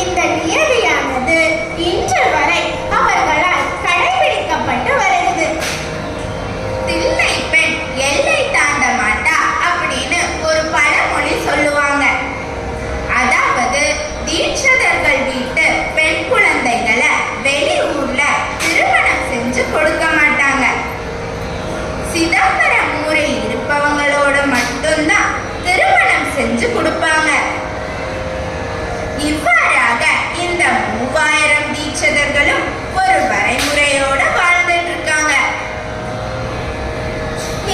இந்த நியதியானது இன்று வரை அவர்களால் கடைபிடிக்கப்பட்டு வருகிறது. தில்லை பெண் எல்லை தாண்ட மாட்டா அப்படின்னு ஒரு பழமொழி சொல்லுவாங்க. அதாவது தீட்சிதர்கள் வீட்டு பெண் குழந்தைகளை வெளியூர்ல திருமணம் செஞ்சு கொடுக்க மாட்டாங்க. சிதம்பரம் ஊரில் இருப்பவங்களோட மட்டும்தான் திருமணம் செஞ்சு கொடுப்பாங்க. இவ்வாறாக இந்த 3000 தீட்சிதர்களும் ஒரு வரைமுறையோட வாழ்ந்துட்டு இருக்காங்க.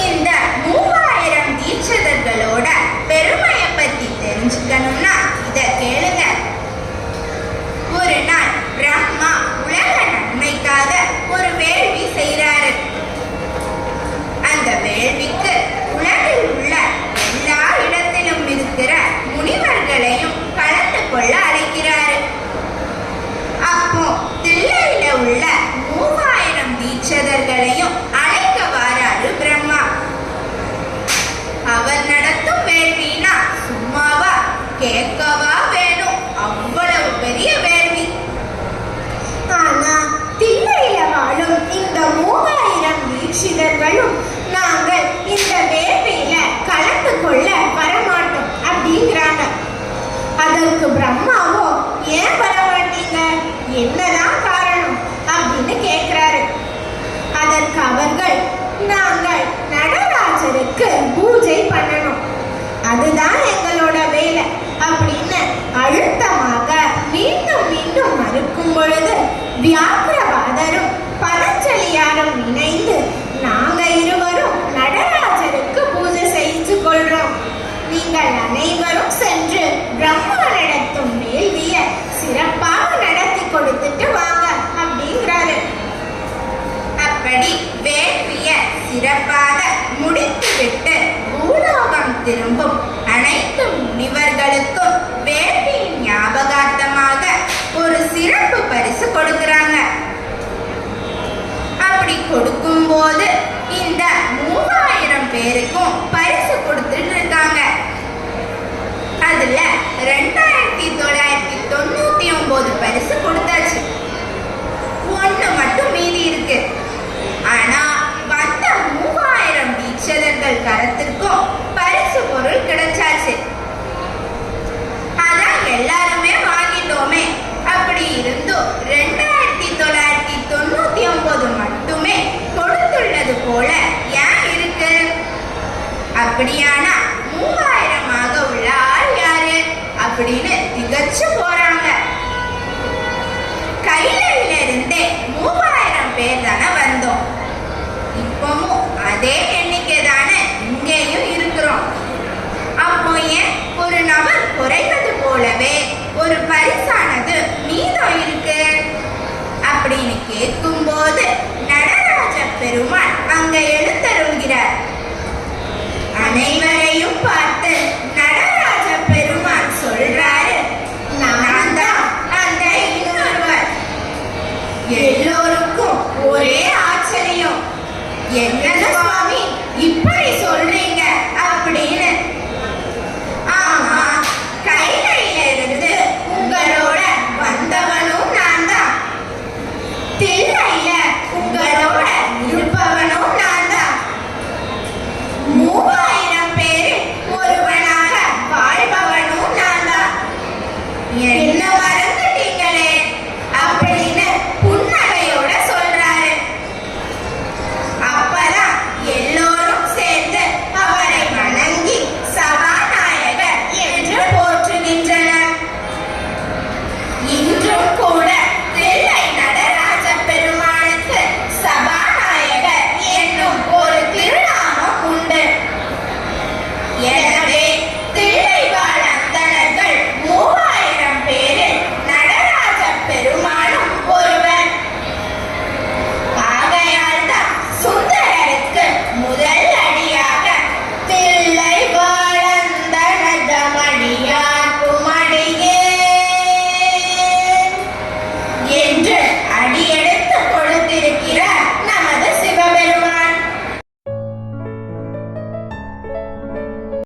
இந்த 3000 தீட்சிதர்களோட பெருமையை பத்தி தெரிஞ்சுக்கணும்னா இத கேளுங்க. ஒரு நாள் பிரம்மா உலக நன்மைக்காக ஒரு வேள்வி செய்றாரு. அந்த வேள்விக்கு உலகில் உள்ள எல்லா இடத்திலும் இருக்கிற முனிவர்களையும் கலந்து கொள்ள அழைக்கிறாரு. அப்போ தில்லையில உள்ள 3000 தீட்சிதர்களையும் அழைக்க வாராரு பிரம்மா. அவர் நடத்தும் வேள்வினா சும்மாவா, கேட்கவா வேணும், அவ்வளவு பெரிய வேள்வி. ஆனா தில்லையில வாழும் இந்த 3000 தீட்சிதர்களும் நாங்கள் இந்த வேள்வியில கலந்து கொள்ள வரமாட்டோம் அப்படிங்கிறாங்க. அதற்கு பிரம்மாவோ ஏன் வரமாட்டீங்க, என்னதான் காரணம் அப்படின்னு கேட்கிறாரு. அதற்கு அவர்கள் நாங்கள் நடராஜருக்கு பூஜை பண்ணணும், அதுதான் எங்களோட வேலை அப்படின்னு அழுத்தமாக மீண்டும் மீண்டும் மறுக்கும் பொழுது வியாக்கிரவாதரும் பதஞ்சலியாரும் இணைந்து நாங்க இருவரும் நடராஜருக்கு பூஜை செய்து கொள்றோம், நீங்கள் அனைவரும் சென்று பிரம்மா நடத்தும் வேள்விய சிறப்பாக நடத்தி கொடுத்துட்டு வாங்க அப்படிங்கிறாரு. அப்படி வேள்விய சிறப்பாக முடித்துவிட்டு பூலோகம் திரும்பும் அனைத்து முனிவர்களுக்கும் வேள்வியின் ஞாபகார்த்தமாக ஒரு சிறப்பு பரிசு கொடுக்கிறாங்க. அப்படி கொடுக்கும் போது இந்த 3000 பேருக்கும் பரிசு கொடுத்துட்டு இருக்காங்க. அதுல 2999 பரிசு கொடுத்தாச்சு, 1 மட்டும் மீதி இருக்கு. ஆனா வந்த 3000 தீட்சிதர்கள் கரத்திற்கும் பரிசு பொருள் கிடைச்சாச்சு. அதான் எல்லாருமே வாங்கிட்டோமே. அப்படி இருந்தும் 2999 மட்டுமே கொடுத்துள்ளது போல ஏன் இருக்கு? அப்படியானா 3000 உள்ள ஆள் யாரு அப்படின்னு திகச்சு போறாங்க. கையில இருந்தே 3000 பேர் தானே வந்தோம், இப்பவும் அதே எண்ணிக்கை தானே இங்கேயும் இருக்கிறோம். அப்போ ஏன் ஒரு நபர் குறைவது போலவே ஒரு பரிசானது மீதம் இருக்கு அப்படின்னு கேட்கும்போது நடராஜ பெருமாள் அங்க எழுந்தருள்கிறார். அனைவரையும் பார்த்து நடராஜ பெருமாள் சொல்றாரு, நான் தான் அந்த இன்னொருவர். எல்லோருக்கும் ஒரே ஆச்சரியம், என்னது சுவாமி இப்படி சொல்றீங்க அப்படின்னு. ஆமா, கையில இருந்து உங்களோட வந்தவனும் நான் தான், தில்லையில உங்களோட இருப்பவனும் நான் தான், 3000 பேரில் ஒருவனாக வாழ்பவனும் நான் தான்.